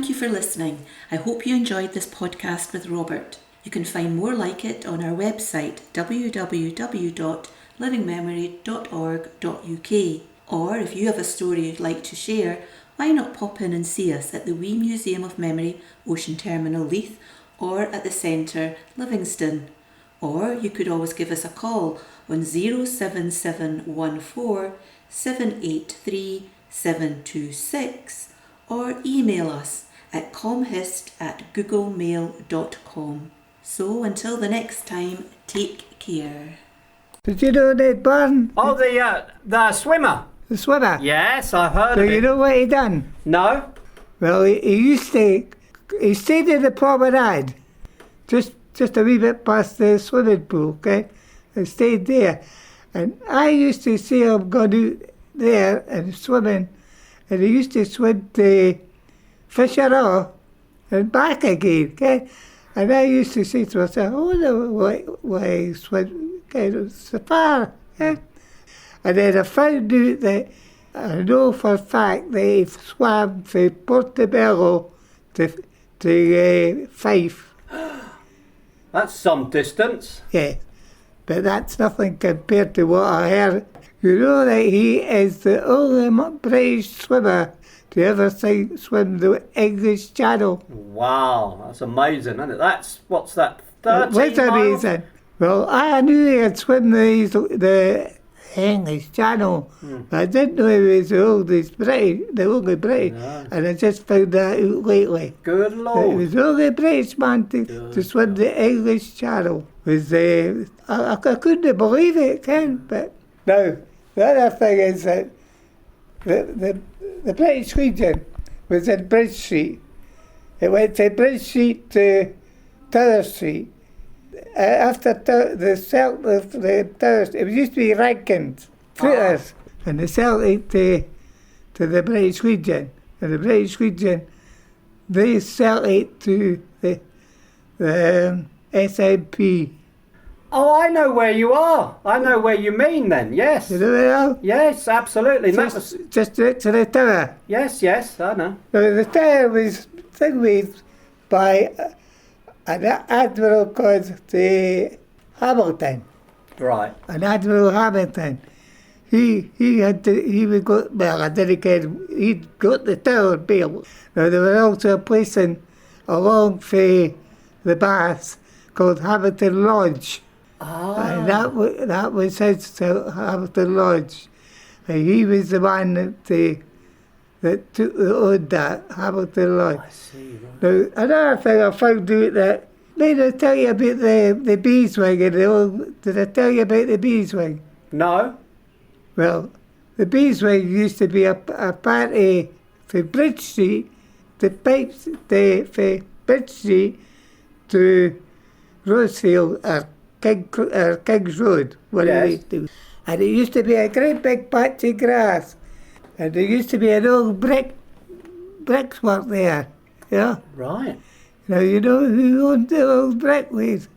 Thank you for listening. I hope you enjoyed this podcast with Robert. You can find more like it on our website www.livingmemory.org.uk. Or if you have a story you'd like to share, why not pop in and see us at the Wee Museum of Memory, Ocean Terminal, Leith, or at the Centre, Livingston. Or you could always give us a call on 07714 783 726 or email us at comhist@googlemail.com. So until the next time, take care. Did you know Ned Barnie? Oh, the swimmer. The swimmer? Yes, I've heard So of it. you know what he done? No? Well, he stayed in the promenade, just a wee bit past the swimming pool, okay? I stayed there. And I used to see him going out there and swimming, and he used to swim to Fisher Hall and back again, okay? And I used to say to myself, I wonder why he swim kind of so far, okay? And then I found out that I know for a fact that he swam from Portobello to Fife. That's some distance. Yeah, but that's nothing compared to what I heard. You know that he is the only British swimmer to ever swim the English Channel. Wow, that's amazing, isn't it? What's that, 13 What's miles? amazing? Well, I knew he had swum the English Channel. But I didn't know he was the only British. No. And I just found that out lately. Good He Lord. was the only British man to swim the English Channel. I couldn't believe it, Ken. But now, the other thing is that the British Legion was in Bridge Street. It went from Bridge Street to Terrace Street. After the Terrace, it used to be Rankins, Footers, and they sold it to the British Legion. And the British Legion, they sell it to the SNP. Oh, I know where you are. I know where you mean then, yes. You know where? Yes, absolutely. And that was, Just to the tower. yes, I know. Now, the tower was made by an admiral called Hamilton. Right. An Admiral Hamilton. He'd got the tower built. Now there was also a place along the Bath called Hamilton Lodge. And that was his Hamilton Lodge. And he was the man that owned that Hamilton Lodge. I see, right. Now another thing I found out that did I tell you about the beeswing did I tell you about the beeswing? No? Well, the beeswing used to be a party from Bridge Street from Bridge Street to Rosefield or King's Road, whatever Yes. it do. And it used to be a great big patch of grass. And there used to be an old brickwork there, yeah? Right. Now, you know who owned the old brickways?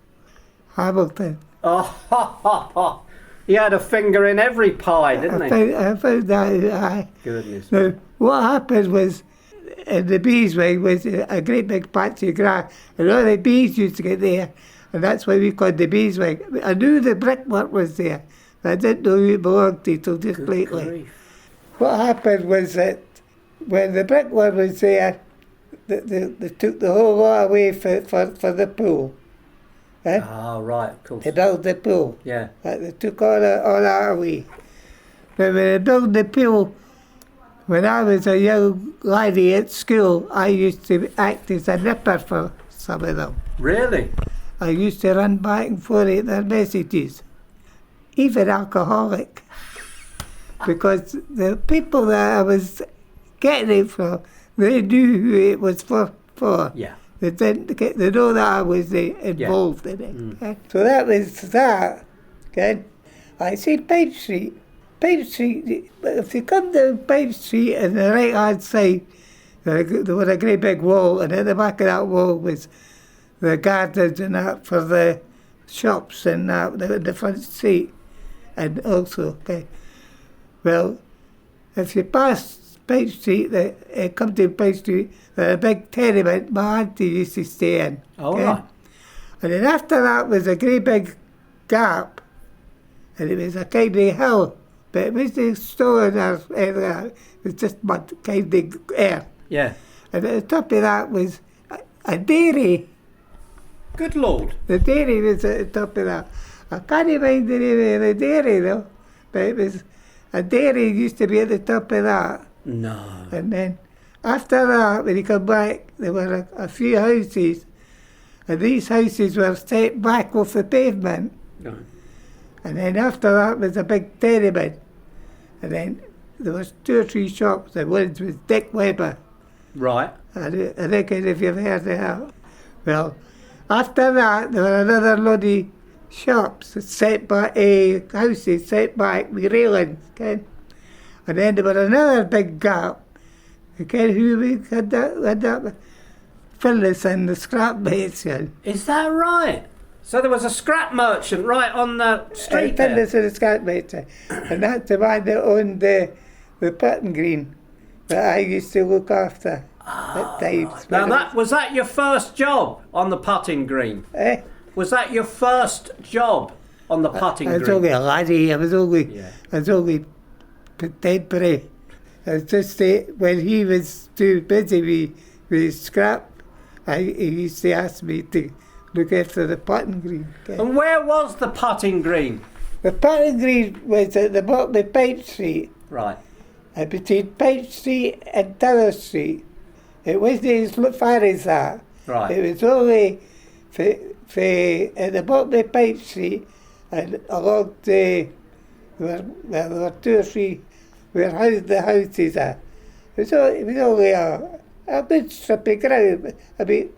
Hamilton. Oh, ha, ha, ha. He had a finger in every pie, didn't he? I found that out. Goodness. Now, what happened was, in the beeswing was a great big patch of grass, and all the bees used to get there, and that's why we called the beeswing. I knew the brickwork was there, but I didn't know who it belonged to till just Good lately. grief. What happened was that when the brickwork was there, they took the whole lot away for the pool. Eh? Ah, right, of course. They built the pool. Yeah. They took all that away. But when they built the pool, when I was a young laddie at school, I used to act as a nipper for some of them. Really? I used to run back and forth at their messages, even alcoholic, because the people that I was getting it from, they knew who it was for. Yeah. They know that I was involved in it. Okay? So that was that. Okay? I see Pipe Street. Pipe Street, if you come down Pipe Street on the right hand side, there was a great big wall, and at the back of that wall was the gardens and that for the shops and that, the front street. And also, okay. Well, if you pass Pipe Street, come to Pipe Street, a big tenement my auntie used to stay in. All right. And then after that was a great big gap, and it was a kind of hill, but it wasn't stone or anything, it was just mud, kind of earth. Yeah. And at the top of that was a dairy. Good Lord. The dairy was at the top of that. I can't mind the name of the dairy though, but it was, a dairy used to be at the top of that. No. And then after that, when you come back, there were a few houses, and these houses were set back off the pavement. No. And then after that was a big tenement. And then there was 2 or 3 shops, and one was Dick Webber. Right. I reckon if you've heard of that. Well, after that, there were another lot of shops set back, houses set back with railings, ken? And then there was another big gap. You ken who we had that Phyllis and the scrap merchant. Is that right? So there was a scrap merchant right on the street there? Phyllis and the scrap merchant. And that's the man that owned the Putton Green that I used to look after at times. Now was that your first job on the putting green? Eh? Was that your first job on the putting I was green? only a laddie. I was only temporary. I was just when he was too busy with scrap, he used to ask me to look after the putting green. Okay? And where was the putting green? The putting green was at the bottom of Pipe Street, Right. and between Pipe Street and Terrace Street. It wasn't as far as that. Right. It was only at the bottom of Pipe Street and along there were 2 or 3 where the houses are. It was only a big strip of ground. I mean,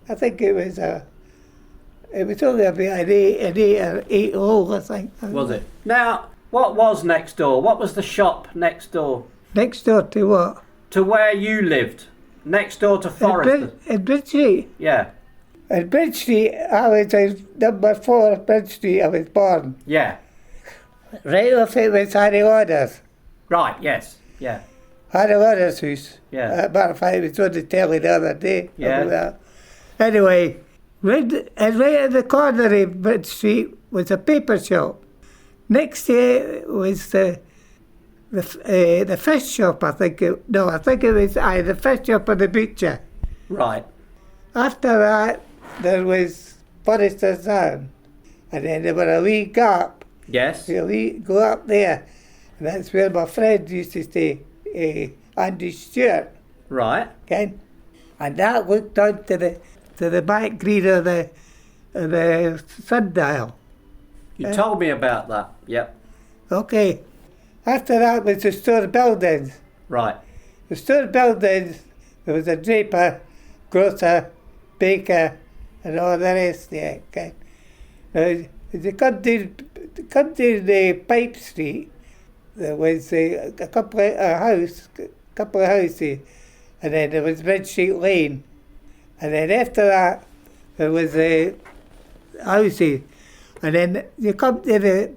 I think it was only about an 8 hole, I think. Was it? Now, what was next door? What was the shop next door? Next door to what? To where you lived? Next door to Forrester? In Bridge Street. Yeah. In Bridge Street, I was number 4 Bridge Street, I was born. Yeah. Right off it was Harry Waters. Right, yes. Yeah. Harry Waters' house. Yeah. Matter of fact, it was on the telly the other day. Yeah. About that. Anyway, right at the corner of Bridge Street was a paper shop. Next to it was the fish shop, I think it was the fish shop and the butcher. Right. After that, there was Forrester's Arm, and then there was a wee gap. Yes. We go up there, and that's where my friend used to stay, Andy Stewart, Right. okay? And that looked down to the back green of the sundial. You told me about that. Yep. Okay. After that was the store buildings. Right. The store buildings, there was a draper, grocer, baker, and all the rest there. Okay. Now, as you come to the Pipe Street, there was a couple of houses, and then there was Bridge Street Lane, and then after that there was houses, and then you come to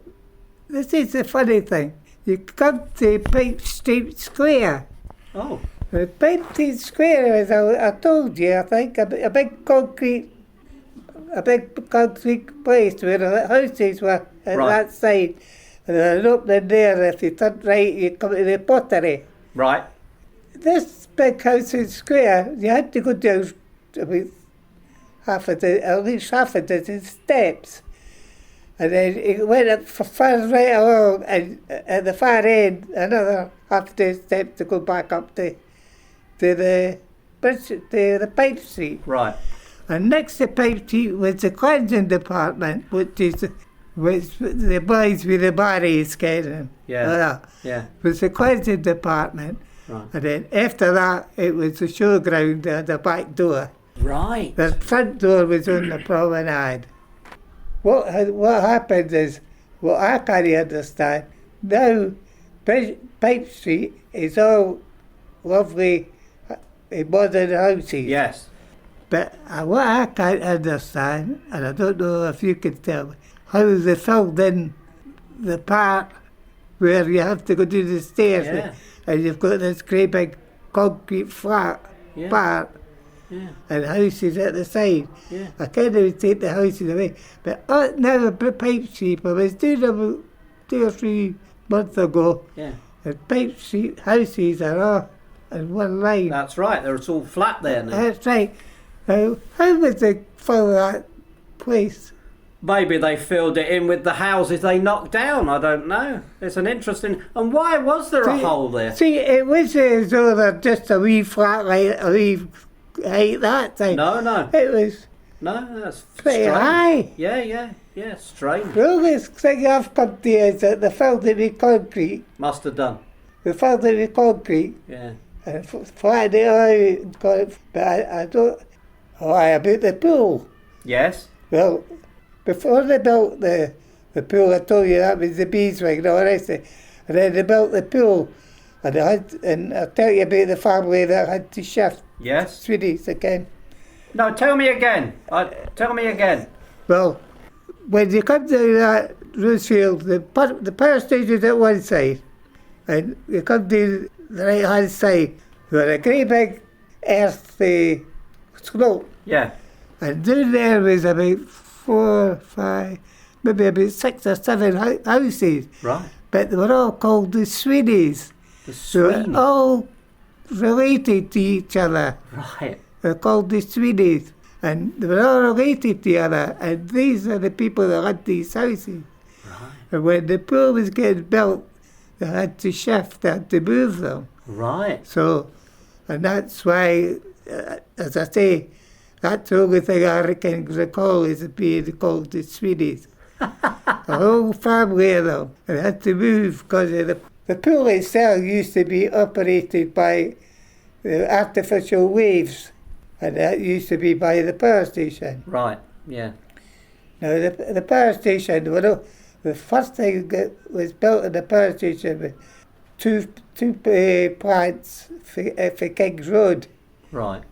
this is the funny thing, you come to Pipe Street Square. Oh. The Pipe Street Square, as I told you, I think, a big concrete place where the houses were at that side. And there's an opening there, if you turn right, you come to the pottery. Right. This big house in Square, you had to go down about at least half a dozen steps. And then it went up far right along, and at the far end, another half a dozen steps to go back up to the Pipe Street. Right. And next to Pipe Street was the cleansing department, which the boys with the barries getting. Yeah. Yeah. It was the cleansing department. Right. And then after that, it was the showground at the back door. Right. The front door was on the promenade. What happened is, what I can't understand, now Pipe Street is all lovely modern houses. Yes. But what I can't understand, and I don't know if you can tell me, how they filled in the part where you have to go to the stairs, Yeah. and you've got this great big concrete flat Yeah. part Yeah. and houses at the side. Yeah. I can't even take the houses away. But now a pipe sheep, I was doing about 2 or 3 months ago, Yeah. and pipe sheep houses are all in one line. That's right. It's all flat there now. That's right. Now, how would they fill that place? Maybe they filled it in with the houses they knocked down. I don't know. It's an interesting. And why was there a hole there? See, it was as though they're just a wee flat like a wee height that thing. No. It was No, that's pretty strange. high. Yeah. Strange. The only thing I've come to is that they filled it with concrete. Must have done. They filled it with concrete Yeah. and flattened it out. But I don't. Oh, about the pool. Yes. Well, before they built the pool, I told you that was the beeswing and all the rest of it. And then they built the pool. And I'll tell you about the family that had to shift. Yes. Swedish again. No, tell me again. Tell me again. Well, when you come to that Rosefield, the power station's at one side, and you come to the right hand side, where a great big earth slope, Yeah. and down there was about 4, 5, maybe about 6 or 7 houses, Right. but they were all called the Swedish. The They were Sweden. all related to each other. Right. They're called the Swedish, and they were all related to each other, and these are the people that had these houses. Right. And when the pool was getting built, they had to shift, they had to move them. Right. So, and that's why, as I say, that's the only thing I can recall is being called the Swedish. A whole family of them, and they had to move because the pool itself used to be operated by the artificial waves, and that used to be by the power station. Right. Yeah. Now, the power station, the first thing that was built in the power station was two plants for King's Road. Right.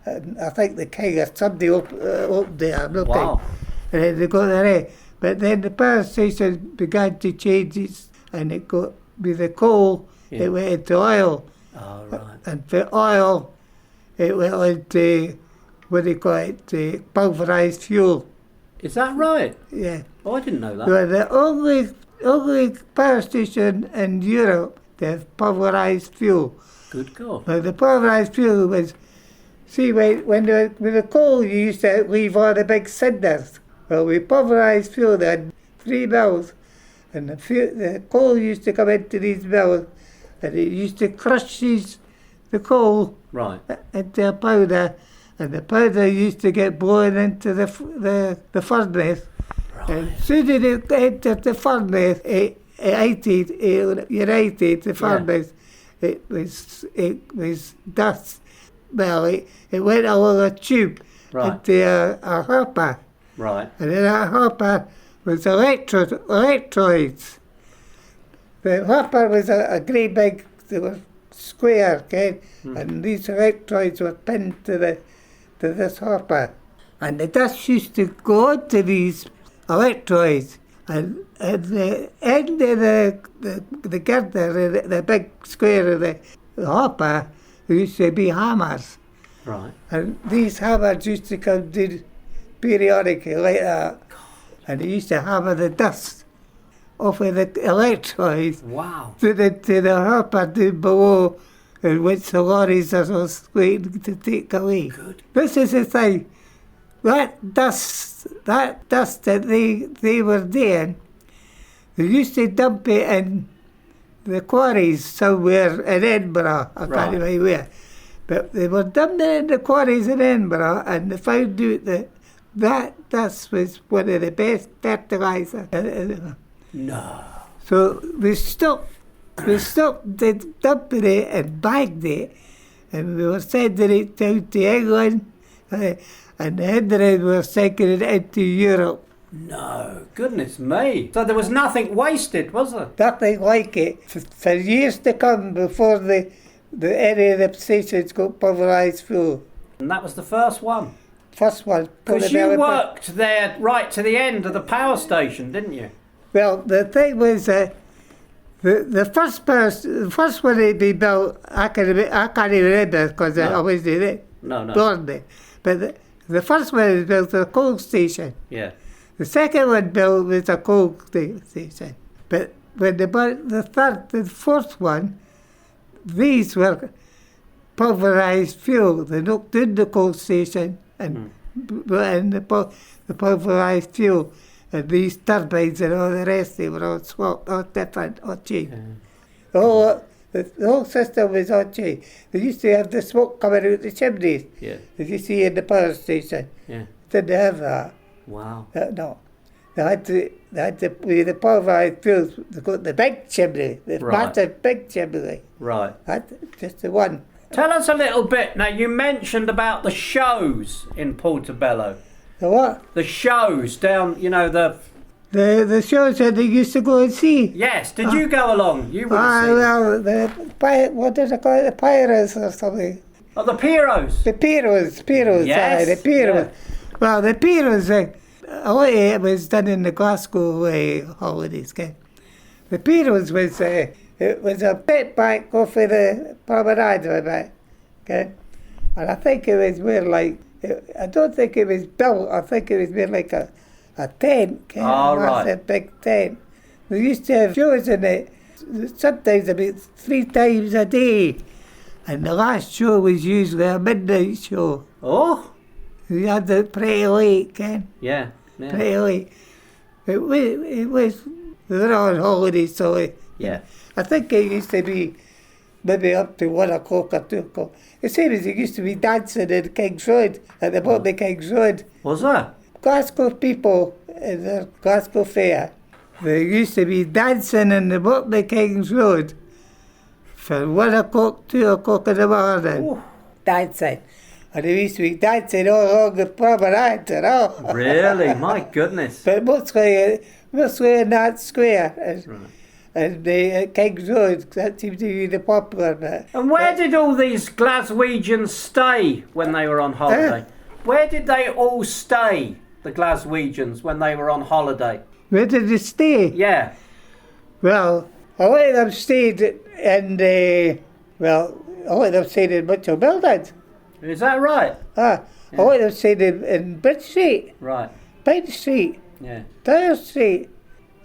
And I think the King or somebody up there, I'm not Wow. and then they got the rest. But then the power station began to change its, and it got, with the coal, Yeah. it went into oil. Oh, right. And for oil, it went into, what do you call it, pulverised fuel. Is that right? Yeah. Oh, I didn't know that. We were the only power station in Europe to have pulverised fuel. Good God. Now, the pulverised fuel was, see, with the coal, you used to leave all the big cinders. Well, with pulverised fuel, they had 3 mills, and the coal used to come into these mills, and it used to crush the coal Right. into a powder, and the powder used to get blown into the furnace. And as soon as it entered the furnace, it united the furnace. It was dust. Well, it went along a tube Right. into a hopper, Right. and in that hopper was electrodes. The hopper was a great big, they were square, okay? And these electrodes were pinned to this hopper. And the dust used to go onto these electrodes. And at the end of the girder, the big square of the hopper, there used to be hammers. Right. And these hammers used to come in periodically like that. And they used to hammer the dust off of the electrodes Wow. to the hopper down below, and which the lorries are so waiting to take away. Good. This is the thing. That dust that they were doing, they used to dump it in the quarries somewhere in Edinburgh. I Right. can't remember where. But they were dumping it in the quarries in Edinburgh, and they found out that dust was one of the best fertiliser. No. So we stopped dumping it and bagged it, and we were sending it down to England, and Henry was taking it into Europe. No. Goodness me. So there was nothing wasted, was there? Nothing like it for years to come before the area of the stations got pulverised fuel. And that was the first one. First one. Because you Portobello worked there right to the end of the power station, didn't you? Well, the thing was that The first one to be built, I can't remember because I wasn't there. No. Born there. But the first one was built a coal station. Yeah. The second one built was a coal station. But when they built the third and fourth one, these were pulverised fuel. They knocked in the coal station and the pulverised fuel. And these turbines and all the rest, they were all swapped, all different, all changed. The whole system was all changed. They used to have the smoke coming out the chimneys, as you see in the power station. Yeah. Didn't have that. Wow. No. They had to with the pulverised fuels, they got the big chimney, the massive big chimney. Right. Just the one. Tell us a little bit. Now, you mentioned about the shows in Portobello. The what? The shows down, the shows that they used to go and see. Yes. Did you go along? You would well, what did they call it? The Pirouettes or something. Oh, the Pirouettes. The Pirouettes. Yes. The Pirouettes. Yeah. Well, the Pirouettes, a lot of it was done in the Glasgow holidays. Okay? The Pirouettes was a bit back off of the promenade a bit. Okay? And I think it was more like, I don't think it was built, I think it was more like a tent, a massive big tent. We used to have shows in it, sometimes about 3 times a day. And the last show was usually a midnight show. Oh? We had the pretty late, Ken. Yeah. Pretty late. It was, they were on holiday, so I think it used to be maybe up to 1 o'clock or 2 o'clock. The same as it used to be dancing in King's Road, at the bottom of King's Road. Was there? Glasgow people in the Glasgow Fair, they used to be dancing in the bottom of King's Road from 1 o'clock, 2 o'clock in the morning. Ooh. Dancing. And they used to be dancing all along the promenade, you know. Really? My goodness. But mostly in that square. And the King's Road, that seemed to be the popular bit. And where did all these Glaswegians stay when they were on holiday? Where did they all stay, the Glaswegians, when they were on holiday? Where did they stay? Yeah. Well, a lot of them stayed in a lot of them stayed in Mitchell buildings. Is that right? A lot of them stayed in Bridge Street. Right. Pine Street. Yeah. Terrace Street.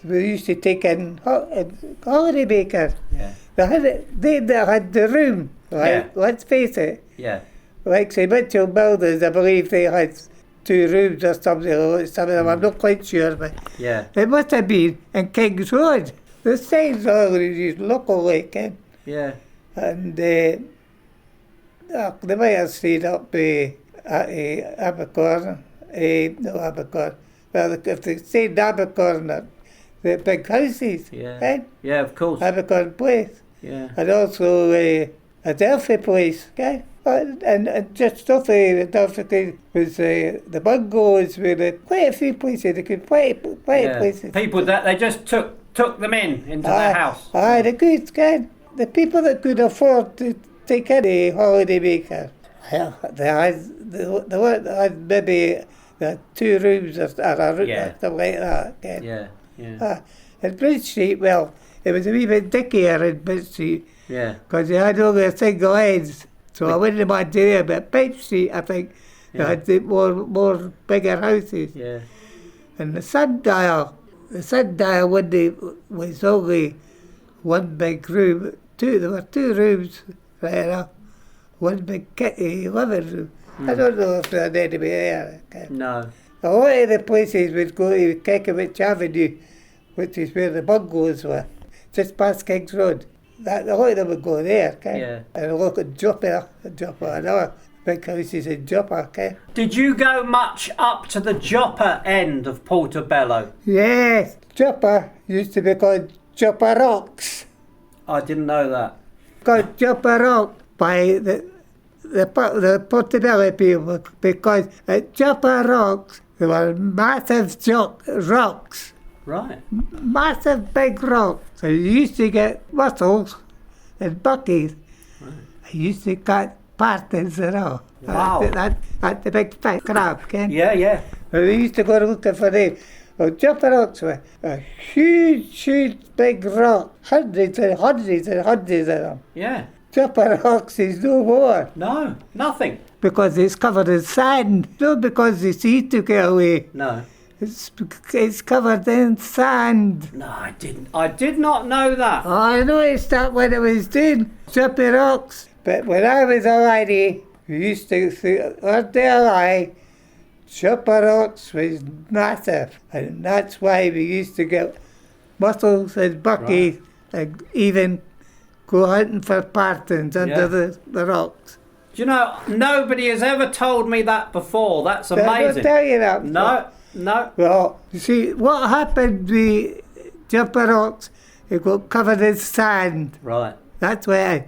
We used to take in holiday makers. Yeah. They had the room, right? Yeah. Let's face it. Yeah. Like say Mitchell Builders, I believe they had 2 rooms or something. Some of them, I'm not quite sure, but it must have been in King's Road. The signs always used locally, Ken. Yeah. And they might have stayed up at Abercorn. No, Abercorn. Well, if they stayed in Abercorn, the big houses, Ken. Yeah, of course. Abercorn Place. Yeah. And also Adelphi Place, okay? And just off Adelphi was the bungalows with quite a few places. They could quite places. People that they just took them into their house. The goods, okay? The people that could afford to take in a holiday maker. Well, they had maybe 2 rooms or a room or something like that, okay? Yeah. In Bridge Street, well, it was a wee bit dickier in Bridge Street. Yeah. Because they had only a single ends. So I wouldn't mind doing it, but Pipe Street, I think, they had the more bigger houses. Yeah. And the sundial was only 1 big room. There were 2 rooms there, 1 big living room. I don't know if there had anybody there. Okay. No. A lot of the places would go to Kekovich Avenue, which is where the bungalows were, just past King's Road. A lot of them would go there, okay? Yeah. And look at Choppa, another big houses in Choppa, okay? Did you go much up to the Choppa end of Portobello? Yes, Choppa used to be called Choppa Rocks. I didn't know that. Called Choppa Rock by the Portobello people, because at Choppa Rocks there were massive rocks. Right. Massive big rocks. So you used to get mussels and buckies. Right. I used to cut partings and all. Wow. That's the big fat crab, Ken. Yeah. And we used to go looking for them. Well, Choppa Rocks were a huge big rock, hundreds and hundreds and hundreds of them. Yeah. Choppa Rocks is no more No, nothing. because it's covered in sand. Not because the sea took it away. No. It's covered in sand. No, I didn't. I did not know that. Oh, I noticed that when I was doing Choppa Rocks. But when I was a laddie, we used to think, one day a lie, Choppa Rocks was massive. And that's why we used to get mussels and buckies and even go hunting for partons under the rocks. Do you know, nobody has ever told me that before. That's Did I not amazing. tell you that? No. Well, you see, what happened with Choppa Rocks, it got covered in sand. Right. That's why.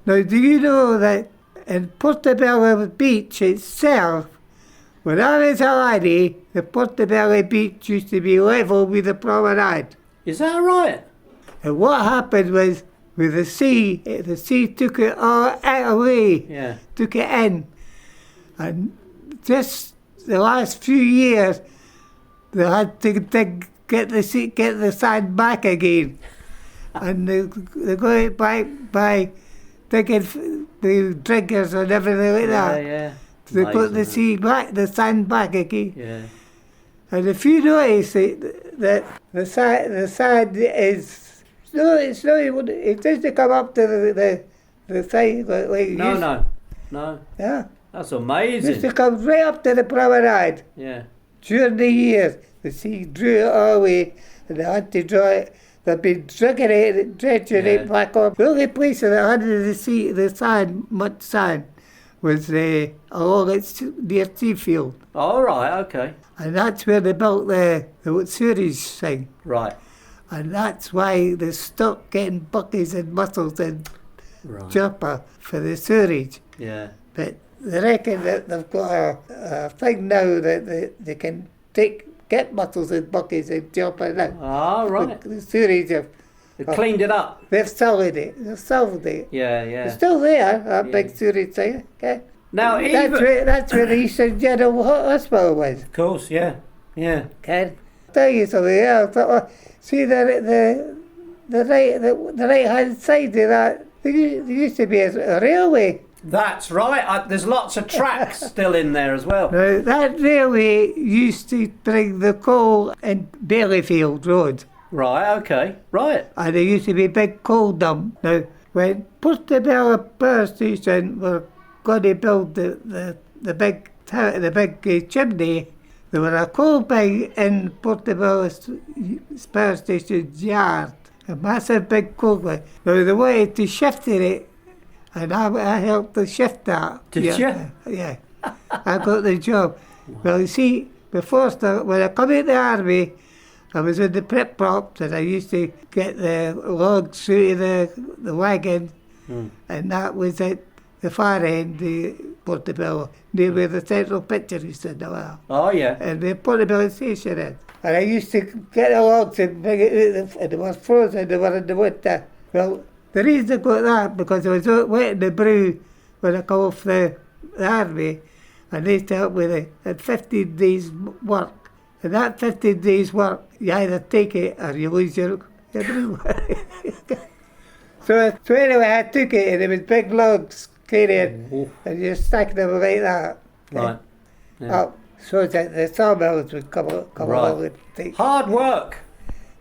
Now, do you know that in Portobello Beach itself, when I was a laddie, the Portobello Beach used to be level with the promenade. Is that right? And what happened was, with the sea took it all away, Yeah. took it in. And just the last few years, they had to get the sand back again. And they got it back by taking the drinkers and everything like that. Yeah. They put Amazing, the sand back again. Yeah. And if you notice that the sand is it's not even, it doesn't come up to the side like it used. No. Yeah. That's It amazing. used to come right up to the promenade. Yeah. During the years, the sea drew it all away, and they had to draw it. They've been dredging it back up. The only place that had the sand, much sand, was along near Seafield. All right. Okay. And that's where they built the Swedish thing. Right. And that's why they stopped getting buckies and mussels and Right. Choppa for the sewerage. Yeah. But they reckon that they've got a thing now that they can get mussels and buckies and Choppa now. All right. The sewerage They cleaned it up. they've sold it. They've sold it. Yeah. It's still there, that big sewerage thing. Okay. Now, even... That's where the Eastern General Hospital was. Of course. Yeah. Okay. I'll tell you something else. See the right hand side of that. There used to be a railway. That's right. There's lots of tracks still in there as well. Now, that railway used to bring the coal in Baileyfield Road. Right. Okay. Right. And there used to be a big coal dump. Now, when Portobello Power Station were going to build the big chimney, there was a coal mine in Portobello Power Station's yard. A massive big coal mine. Now, they wanted to shift it, and I helped to shift that. Did you? Yeah. I got the job. Well, you see, when I come in the army, I was in the prep props, and I used to get the logs through the wagon, and that was at the far end, the Portobello, near where the central picture is in the wall. Oh yeah. And the Portobello Station is. And I used to get the logs and bring it out, and it was frozen, they were in the winter. Well, the reason I got that, because I was out wetting the brew when I come off the army, and they told me they had 15 days work. And that 15 days work, you either take it or you lose your brew. So anyway, I took it, and it was big logs carrying, and you stack them like that. Right. Yeah. Up, so that the sawmills would come along and take. Hard work.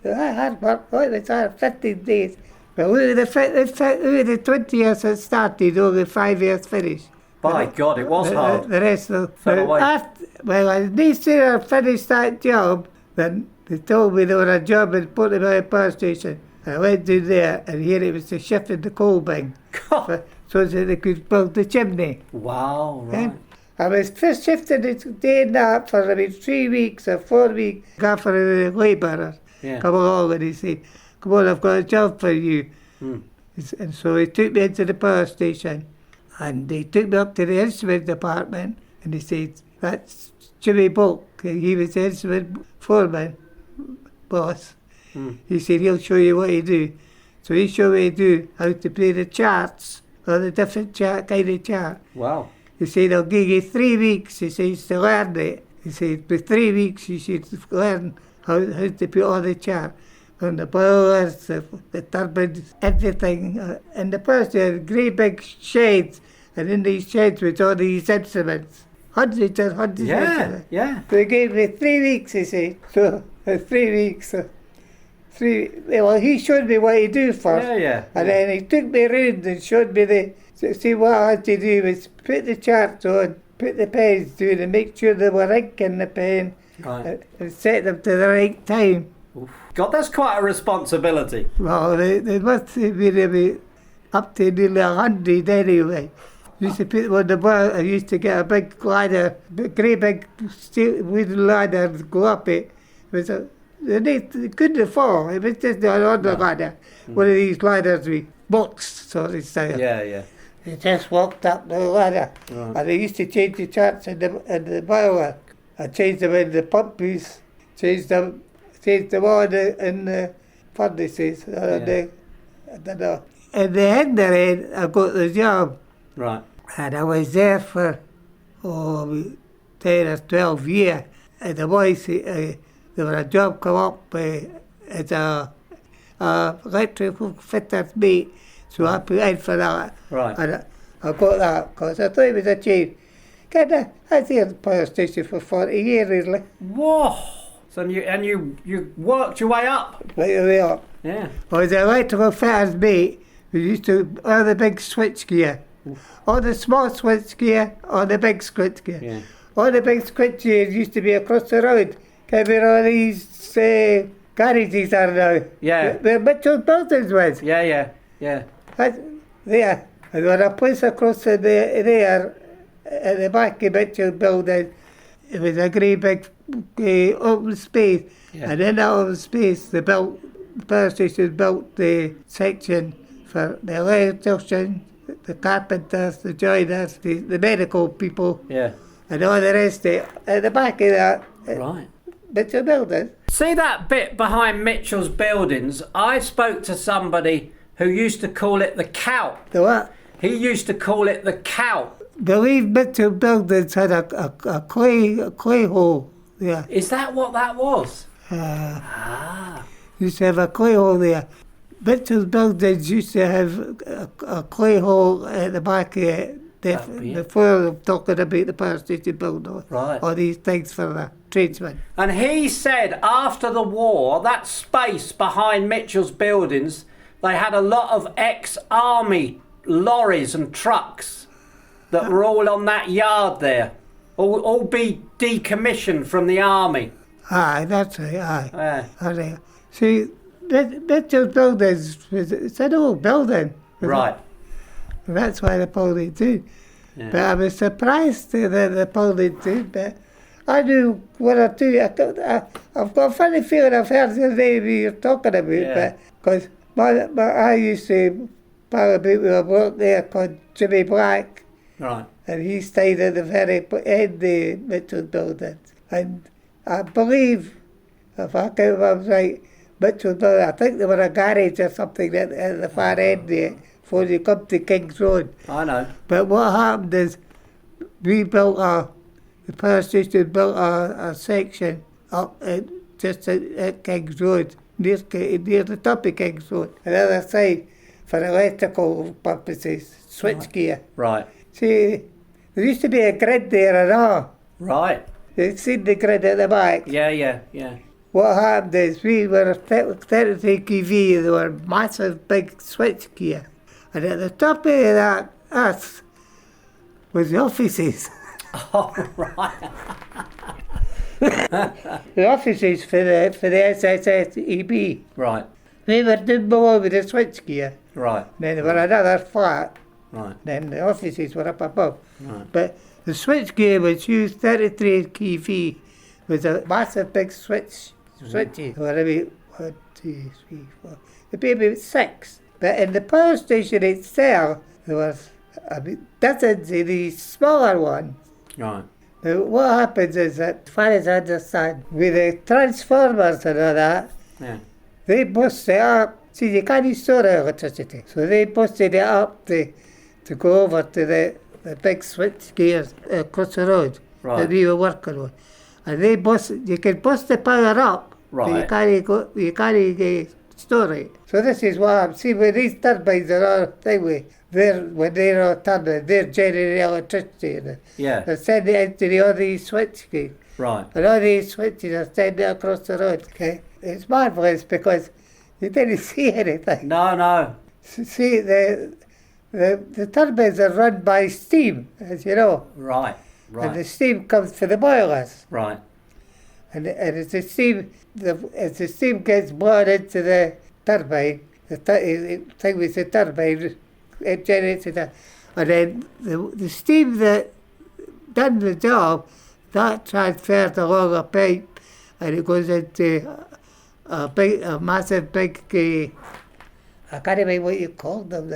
I had work, it's 15 days. But look at the 20 years it started, only 5 years finished. By God, it was hard. The rest of Fell away. As they said I finished that job, then they told me there was a job in Portobello Power Station. I went to there, and here it was to shift in the coal bin, God. so that they could build the chimney. Wow. Right. I was first shifted it day and night for about 3 weeks or 4 weeks. Gaffer the labourer come along and he said, "Come on, I've got a job for you." And so he took me into the power station, and he took me up to the instrument department, and he said, "That's Jimmy Bulk." He was the instrument foreman, boss. He said, "He'll show you what to do." So he showed me how to play the charts, all the different kind of chart. Wow. He said, "I'll give you 3 weeks," he says, "to learn it." He said, "For 3 weeks you should learn how to put all the chart. And the boilers, the turbines, everything. In the past, they had great big sheds, and in these sheds was all these instruments. Hundreds and hundreds of instruments. Yeah. They gave me 3 weeks, he said. So, 3 weeks. Well, he showed me what to do first. Yeah. And then he took me round and showed me see what I had to do was put the charts on, put the pens down, and make sure they were ink in the pen, Right. and set them to the right time. Oof. God, that's quite a responsibility. Well, they must have been up to nearly 100 anyway. Used to put them on the bar. I used to get a big ladder, great big steel wooden ladder, and go up it. They couldn't fall. It was just another ladder. One of these ladders with box sort of style. Yeah. They just walked up the ladder. Right. And they used to change the charts in the boiler. I changed them in the pumps, changed them all in the furnaces. I don't know. In the end of it, I got the job. Right. And I was there for 10 or 12 years. And the boys, there was a job come up as a electrical fitter's mate. So I put in for that. Right. And I got that because I thought it was a change. I was here at the power station for 40 years, really. Whoa! So you worked your way up. Right away up. Yeah. I was an electrical fitter's mate who used to all the big switchgear. All the small switchgear, all the big switchgear. Yeah. All the big switchgear used to be across the road. Can be all these garages are now. Yeah. Where Mitchell buildings was. Yeah. That's there. And there was a place across there at the back of Mitchell building. It was a great big open space. Yeah. And in that open space, the power station built the section for the electricians, the carpenters, the joiners, the medical people, Yeah. and all the rest of it. At the back of that Right. Mitchell building. See that bit behind Mitchell's buildings? I spoke to somebody who used to call it the Cout. The what? He used to call it the Cout. Believe Mitchell buildings had a clay hole there. Is that what that was? Used to have a clay hole there. Mitchell's buildings used to have a clay hole at the back of it. Before I'm talking about the power station building, Right. all these things for the tradesmen. And he said after the war, that space behind Mitchell's buildings, they had a lot of ex-army lorries and trucks that were all on that yard there. All be decommissioned from the army. Aye, that's right, aye. Yeah. Aye. See, Mitchell's buildings, it's an old building. Right. And that's why they pulled it too. Yeah. But I was surprised that they pulled it too. But I knew one or two. I've got a funny feeling I've heard the name you're talking about. Yeah. Because I used to power about with a bloke there called Jimmy Black. Right. And he stayed at the very end of the Mitchell building. And I believe, if I can remember right, Mitchell building, I think there was a garage or something at the far end there before you come to King's Road. I know. But what happened is the power station built a section up just at King's Road, near the top of King's Road, on the other side for electrical purposes, switchgear. Right. See, there used to be a grid there and all. Right. You'd seen the grid at the back. Yeah. What happened is we were 33 kV, there were massive big switchgear. And at the top of that earth was the offices. Oh, right. The offices for the SSSEB. Right. We were down below with the switchgear. Right. Then there were another flat. Right. Then the offices were up above. Right. But the switchgear was used 33 kV with a massive big switches. Or maybe 1, 2, 3, 4. It'd be about 6. But in the power station itself, there was dozens of these smaller ones. Right. Now, what happens is that, as far as I understand, with the transformers and all that, Yeah. they busted it up. See, you can't store electricity. So they busted it up to go over to the big switch gears across the road Right. that we were working on. And you can bust the power up Right. You can't store it. So this is what I'm seeing when these turbines are all anyway. When they're all turning, they're generating electricity. Yeah. They're sending it into all these switches. Right. And all these switches are sending it across the road. Okay. It's marvellous because you didn't see anything. No. See, the turbines are run by steam, as you know. Right. And the steam comes from the boilers. Right. And as the steam gets blown into the turbine, the thing with the turbine, it generates it. And then the steam that done the job, that transfers along a pipe, and it goes into a massive big, I can't remember what you called them.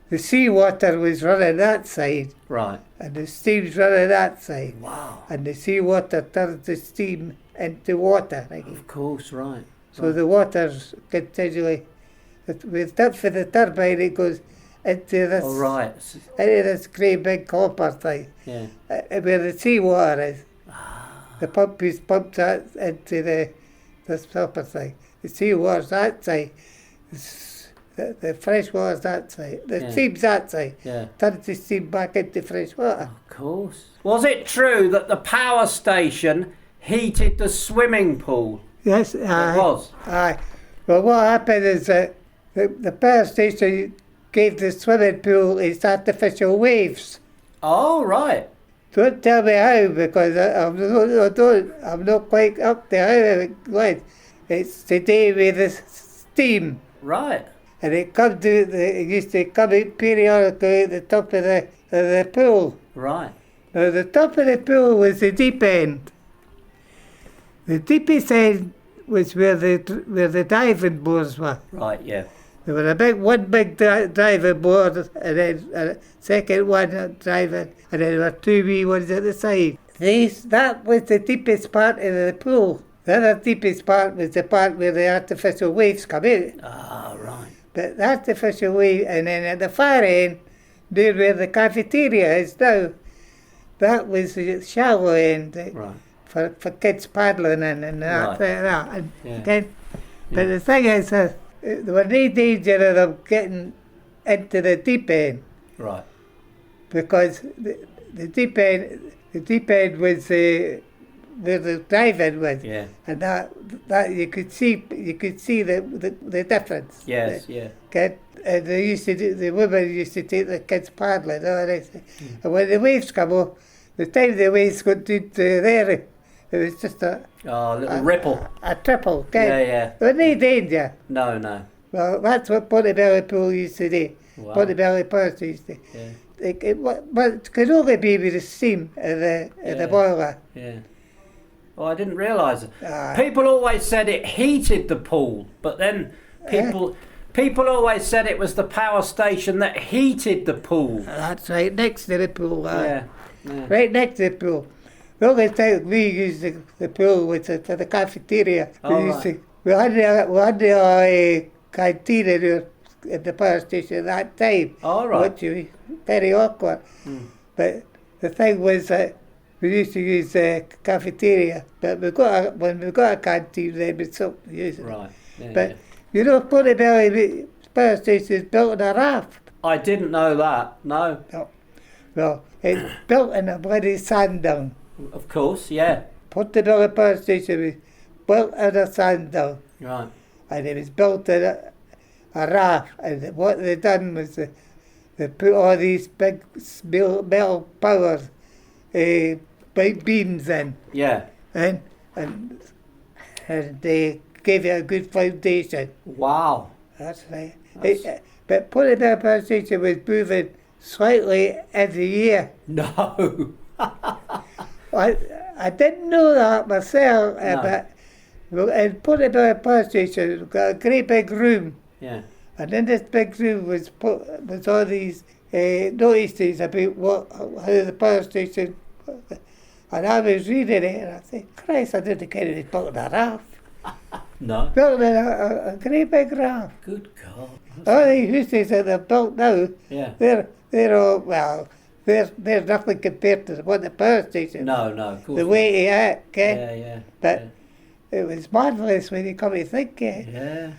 The seawater was running that side. Right. And the steam's running that side. Wow. And the seawater turns the steam into water. Of course, right. So the water's continually, with that for the turbine, it goes into this, into this great big copper thing. Yeah. Where the seawater is. The pump is pumped out into this copper thing. The seawater's that side. The fresh water's that side. The steam's that side. Yeah. Turns the steam back into fresh water. Of course. Was it true that the power station heated the swimming pool? Yes, It was. Aye. Well, what happened is that the power station gave the swimming pool its artificial waves. Oh, right. Don't tell me how, because I'm not quite up to how it went. It's to do with the steam. Right. And it used to come in periodically at the top of the pool. Right. Now, the top of the pool was the deep end. The deepest end was where the diving boards were. Right, yeah. There was one big diving board, and then a second one driving, and then there were two wee ones at the side. That was the deepest part of the pool. The other deepest part was the part where the artificial waves come in. Ah, right. The artificial wave, and then at the far end, near where the cafeteria is now, that was the shallow end. Right. For kids paddling and that. Right. Okay? But the thing is, there was no danger of them getting into the deep end. Right. Because the deep end was where the driving was. Yeah. And that you could see the difference. Yes, yeah. Okay? And the women used to take the kids paddling. And when the waves come up, the time the waves got into there, it was just a little ripple. A triple, okay? Yeah. There was no danger. No. Well, that's what Portobello Pool used to do. Wow. Portobello Power Station. Yeah. But it could only be with the steam in the boiler. Yeah. Oh, I didn't realise it. Ah. People always said it heated the pool, but then people always said it was the power station that heated the pool. That's right, next to the pool. Yeah. Right next to the pool. The only time we used the pool was for the cafeteria. We had a canteen at the power station at that time. All right. Which was very awkward. But the thing was that we used to use the cafeteria, but when we got a canteen, then we stopped using it. Right. Yeah, But you know, Portobello Power Station is built on a raft. I didn't know that. No. Well, it's built in a bloody sand dune. Of course, yeah. Portobello Power Station was built on a sand dune. Right. And it was built on a raft. And what they done was they put all these big metal power big beams in. Yeah. And they gave it a good foundation. Wow. That's right. But Portobello Power Station was moving slightly every year. No. I didn't know that myself, but in Portobello Power Station, we've got a great big room. Yeah. And in this big room was all these notices about how the power station. And I was reading it, and I said, Christ, I didn't care it was built on a raft. No. Built on a great big raft. Good God. All these houses that they're built now, Yeah. they're all, well, they're nothing compared to what the power station. No, of course. The way it is, okay? Yeah. But it was marvellous when you come to think of it. Yeah.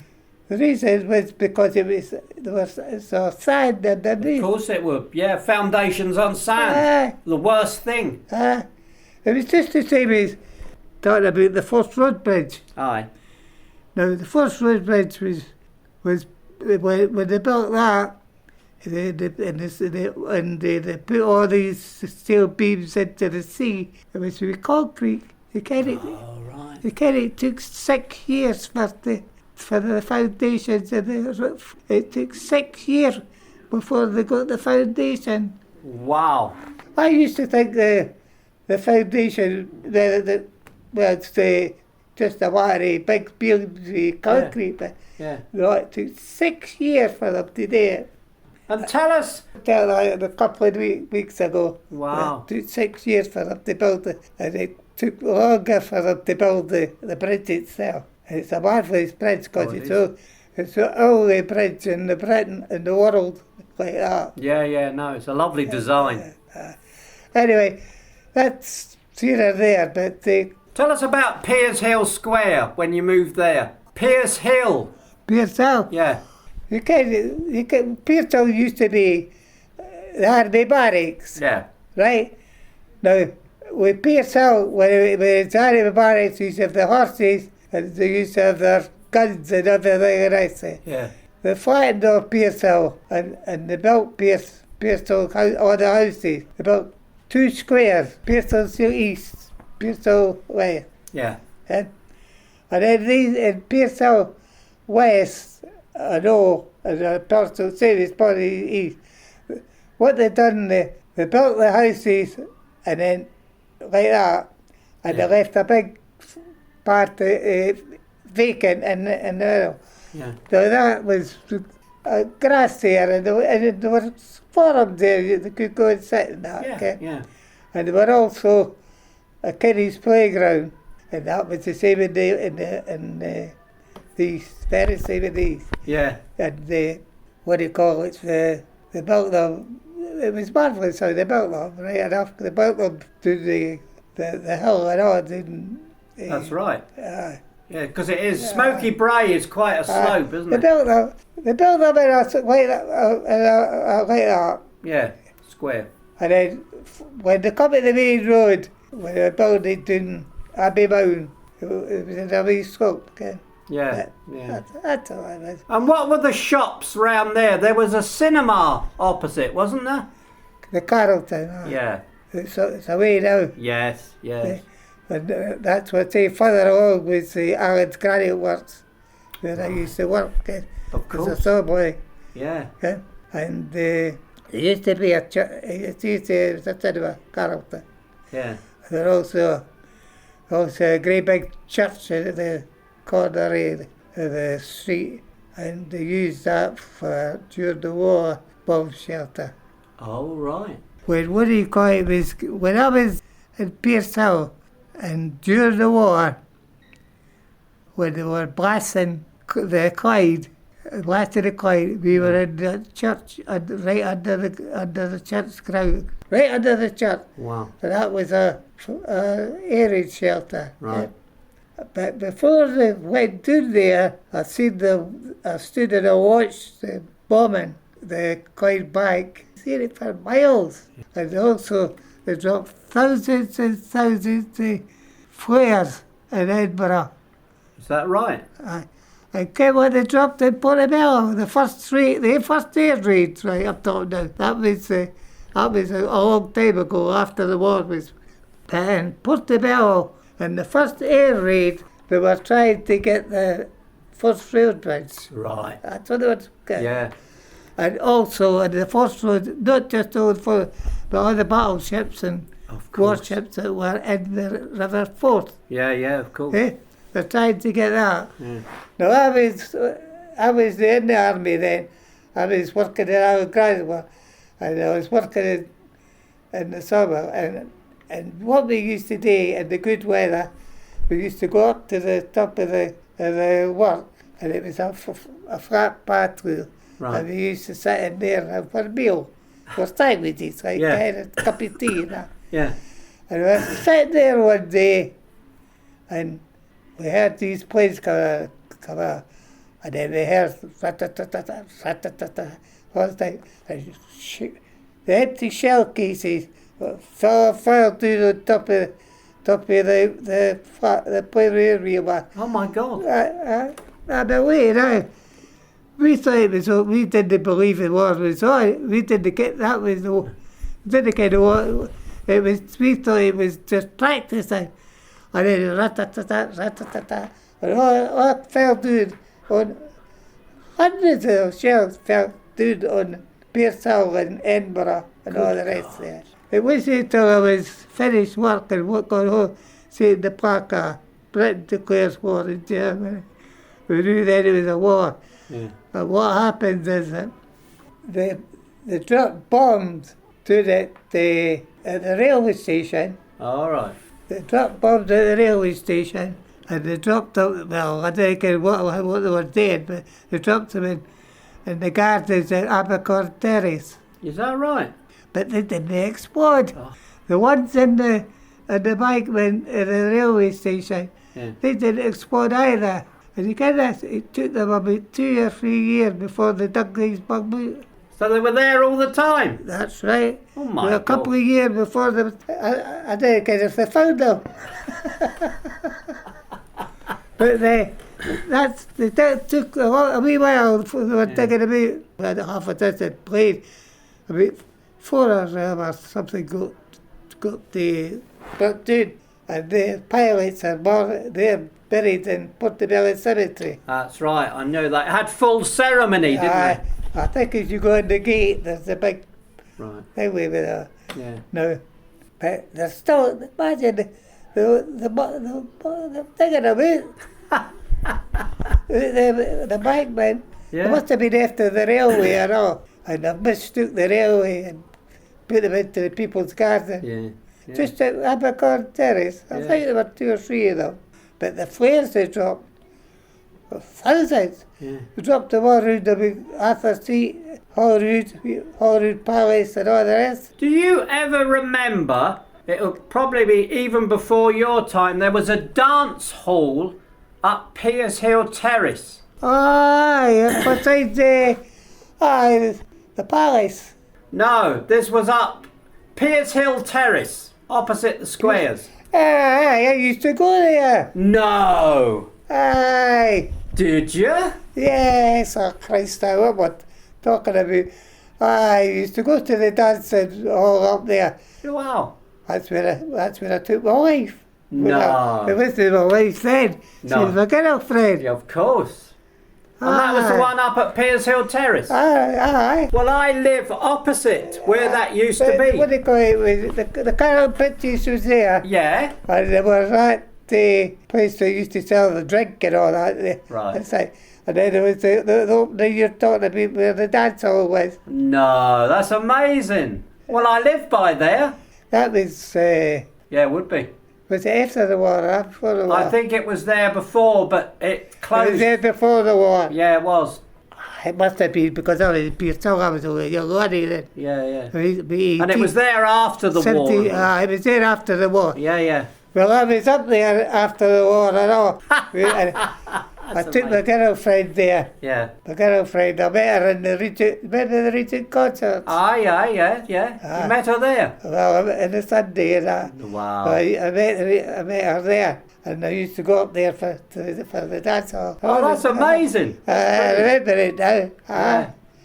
The reason was because there was so sand underneath. Of course it would. Yeah, foundations on sand. The worst thing. It was just the same as talking about the first road bridge. Aye. Now, the first road bridge was when they built that, they put all these steel beams into the sea. It was with concrete. It kind of took 6 years for the foundations and the roof. It took 6 years before they got the foundation. Wow. I used to think the foundation was just a very big beams with concrete, but no, it took 6 years for them to do it. And tell us... A couple of weeks ago. Wow. It took 6 years for them to build it, and it took longer for them to build the bridge itself. And it's a marvellous bridge because it's the only bridge in the Britain in the world like that. Yeah, no, it's a lovely design. Anyway, that's here and there, but tell us about Piers Hill Square when you moved there. Piers Hill. Piers Hill? Yeah. Piers Hill used to be the army barracks. Yeah. Right? Now, with Piers Hill, when it's army barracks, you used to have the horses, and they used to have their guns and everything else. Yeah. They flattened off Piers Hill and they built Piers Hill, all the houses. They built 2 squares, Piers Hill East, Piers Hill West. Yeah. And then in Piers Hill West, I know, and I also say this Porty East, what they done, they built the houses and then like that, and they left a big part vacant in the middle. Yeah. So that was grass there, and there were forums there they could go and sit in that. Yeah, Okay? yeah. And there were also a kiddies' playground, and that was the same in the east, very same in the east. Yeah. And what do you call it? They built them. It was marvellous how they built them, right enough. They built them to the hill and all. That's right. Yeah, because it is. Smoky Brae is quite a slope, isn't it? They built them in like that. Yeah, square. And then when they come to the main road, when they built it in Abbey Mound, it was in a wee slope. Okay? Yeah, That's all it was. And what were the shops round there? There was a cinema opposite, wasn't there? The Carrollton. Yeah. It's away now. Yes. And that's what they further along was the Allen's Granite Works, where I used to work. Of course. As a sawboy. Yeah. And there used to be a cinema, Carrollton. Yeah. There also a great big church at the corner of the street, and they used that for during the war bomb shelter. Oh right. When I was in Piers Hill, and during the war, when they were blasting the Clyde, we were in the church, right under the church ground, right under the church. Wow. And that was a air shelter. Right. But before they went in there, I stood and I watched the bombing, the Clyde Bank. Seen it for miles. And also they dropped thousands and thousands of flares in Edinburgh. Is that right? And came when they dropped in Portobello, the first air raids, right up top now. That was a long time ago after the war was. And Portobello, and the first air raid, they were trying to get the first rail bridge. Right. That's what they were getting. Yeah. And also, in the first road, not just those but all the battleships and warships that were in the River Forth. Yeah, of course. They're trying to get that. Yeah. Now, I was in the army then. I was working in Glasgow, and I was working in the summer. And what we used to do in the good weather, we used to go up to the top of the work, and it was a flat pathway. Right. And we used to sit in there and have a meal for sandwiches, like kind of cup of tea and that. Yeah. And I was sitting there one day, and we heard these planes come out, and then we heard rat-tat-tat-tat, rat-tat-tat-tat, all the time. And the empty shell cases fell through the top of the Pirouettes area. Oh my God. And away now. We thought it was, we didn't believe it was right. We didn't get, that was the, didn't get what, it was, we thought it was just practicing. And then rat-tat-tat, rat-tat-tat, and all fell down on, hundreds of shells fell down on Piers Hill in Edinburgh and all the rest there. It wasn't until I was finished work and going home, seeing the placard, Britain declares war in Germany. We knew then it was a war. Yeah. And what happens is that they dropped bombs at the railway station. All right. They dropped bombs at the railway station, and they dropped them, well, I don't know what they were doing, but they dropped them in the gardens at Abercorn Terrace. Is that right? But they didn't explode. Oh. The ones in the embankment at the railway station, Yeah. they didn't explode either. And you kind of, it took them about 2 or 3 years before they dug these bug. So they were there all the time? That's right. Oh my Well, a couple God. of years before they, I don't know if they found them. But they took a wee while before they were digging about half a dozen planes. About 4 of them or something got the built down. And the pilots are they're buried in Portobello Cemetery. That's right, I know that. It had full ceremony, didn't it? I think as you go in the gate, there's a big Right. highway with a... Yeah. No, but there's still, imagine the thing in the bankman, Yeah. it must have been after the railway and all, and they mistook the railway and put them into the people's garden. Yeah. Yeah. Just at Abercorn Terrace, I Yeah. think there were 2 or 3 of them. But the flares they dropped, were thousands. Yeah. They dropped them all around the big Arthur Street, Holyrood Palace and all the rest. Do you ever remember, it would probably be even before your time, there was a dance hall up Piers Hill Terrace? Aye, beside the palace. No, this was up Piers Hill Terrace, opposite the squares. Aye, I used to go there. No! Aye, Did you? yes, oh Christ, what am I talking about? I used to go to the dancing hall up there. Wow. That's where I took my wife. No. It wasn't my wife then. She No. was my girlfriend. Yeah, of course. And that was the Aye. one up at Piers Hill Terrace? Aye. Well, I live opposite where that used to What do be. you call it? The Carrollton pictures was there. Yeah? And there was that place they used to sell the drink and all that. Right. It's like, and then there was the opening you're talking about where the dance hall was. No, that's amazing. Well, I live by there. That was Yeah, it would be. it after the war or before the war? I think it was there before, but it It was closed. there before the war. Yeah, it was. It must have been because I was Piers Hill, I was a young laddie then. Yeah. And And it was there after the war. It was there after the war. Yeah. Well, I was up there after the war and all. And I took my girlfriend there. Yeah. My girlfriend, I met her in the Regent concert. Yeah. You met her there? Well, in the Sunday, and Wow. I met her there, and I used to go up there for the dance hall. Oh, that's amazing. I remember it now.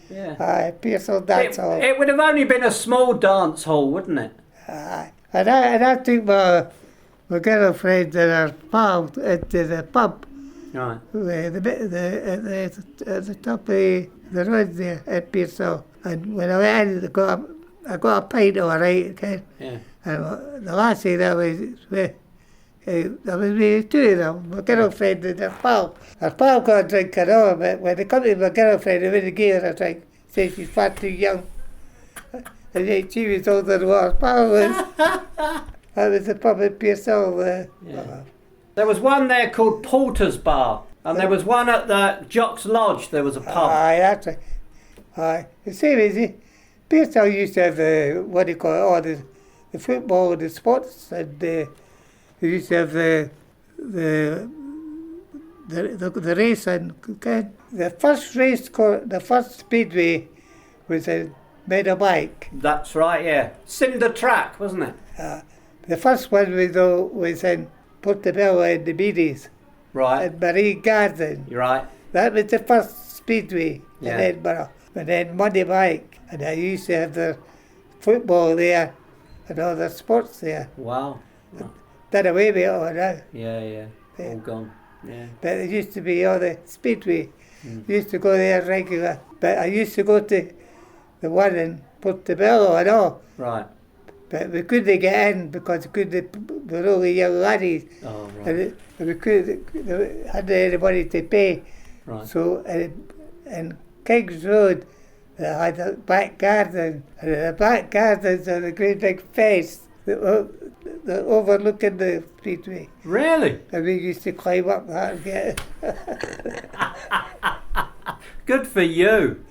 Yeah. Aye, Piers Hill dance hall. It would have only been a small dance hall, wouldn't it? Aye. And I took my girlfriend and her pal into the pub. Right. At the top of the road there at Piers Hill. And when I went in, I got a pint all right, okay? Yeah. And the lassie that was with, there was me 2 of them, my girlfriend and her pal. Her pal got a drink and all, but when they come to my girlfriend, they wouldn't give her a drink. Said she's far too young. And yet she was older than what her pal was. That was the pub at Piers Hill. Yeah. There was one there called Porter's Bar, and there was one at the Jock's Lodge. There was a pub. Aye, that's right. Aye. The same as Piers Hill used to have what do you call it, the football and the sports, and they used to have the the racing. Okay? The first the first speedway was in Meadowbank. That's right, yeah. Cinder track, wasn't it? The first one was in Portobello in the Beaties. Right. In Marine Garden. You're right. That was the first speedway Yeah. in Edinburgh. And then Moneybank. And I used to have the football there and all the sports there. Wow. Done away with it all now. Yeah. All gone. Yeah. But it used to be all the speedway. Used to go there regular. But I used to go to the one in Portobello and all. Right. But we couldn't get in because we were only young laddies. Oh, right. And we hadn't anybody to pay. Right. So in King's Road, they had a back garden. And in the back gardens are a great big fence that overlooking the speedway. Really? And we used to climb up that and get Good for you.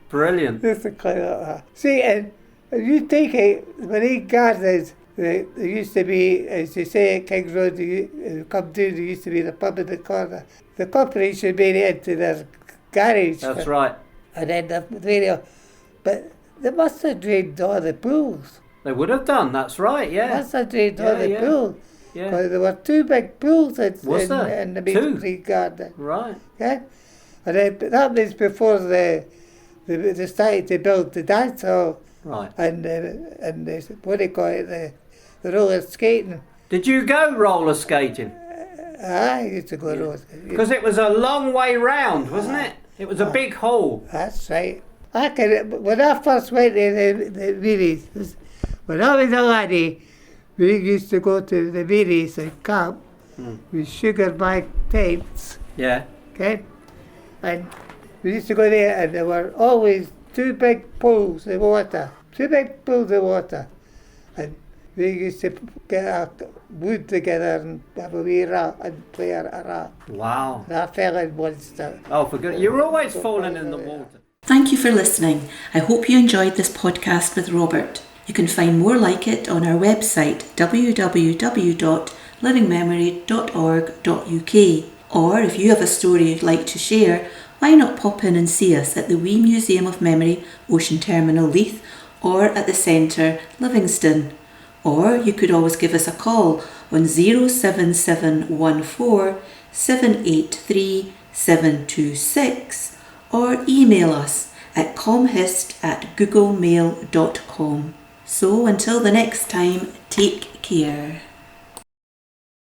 Brilliant. used to climb up that. See, and if you take it, Marine Gardens, there used to be, as you say, at King's Road, you come through, there used to be the pub in the corner. The corporation made it into their garage. That's right. And then the video. But they must have drained all the pools. They would have done, that's right, yeah. Must have drained all the pools. Yeah. Because there were two big pools in the Two? Marine Garden. Right. Yeah? And then, that was before they started to build the dance hall. Right. And what do you call it, the roller skating. Did you go roller skating? I used to go roller skating. Because it was a long way round, wasn't it? It was a big hall. That's right. When I first went to the Viries, when I was a laddie, we used to go to the Viries and camp with sugar bag tents. Yeah. Okay? And we used to go there and there were always two big pools of water. And we used to get our wood together and have a wee rap and play a rap. Wow. And I fell in once. Oh, for good. You were always falling in the water. Thank you for listening. I hope you enjoyed this podcast with Robert. You can find more like it on our website www.livingmemory.org.uk. Or if you have a story you'd like to share, why not pop in and see us at the Wee Museum of Memory, Ocean Terminal, Leith, or at the Centre, Livingston. Or you could always give us a call on 07714 783 726 or email us at comhist@googlemail.com. So until the next time, take care.